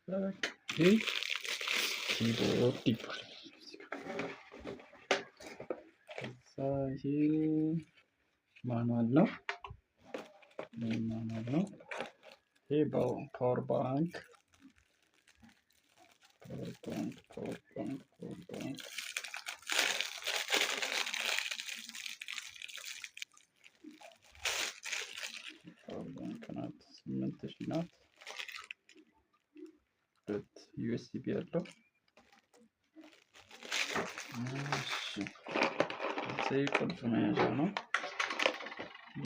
ይሄ ኪቦርድ ይባላል። ከዛ ይሄ ማኑዋል ነው። ይሄ ፓወር ባንክ ናት። 8000 ናት። ዩኤስቢ ያለው እዚህ ቁልፍ መያዣ ነው።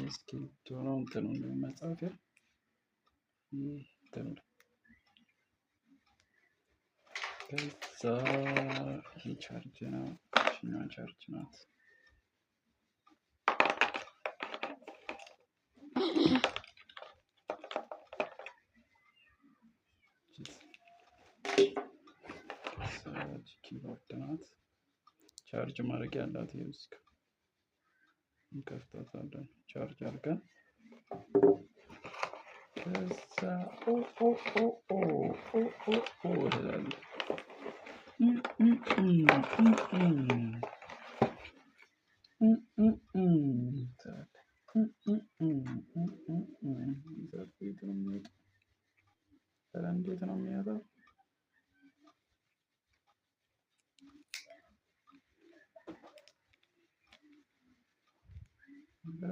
እስክሪብቶ ነው እንትኑ መጻፊያ ከዛ ይሄ ቻርጅ ነው። ይሄኛው ቻርጅ ናት። ኪቦርድ ናት። ቻርጅ ማድረግ ያላት ይስክ እንከፍታታለን። ቻርጅ አድርገን ከዛ እንዴት ነው የሚያደርገው?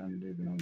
እንዴት ነው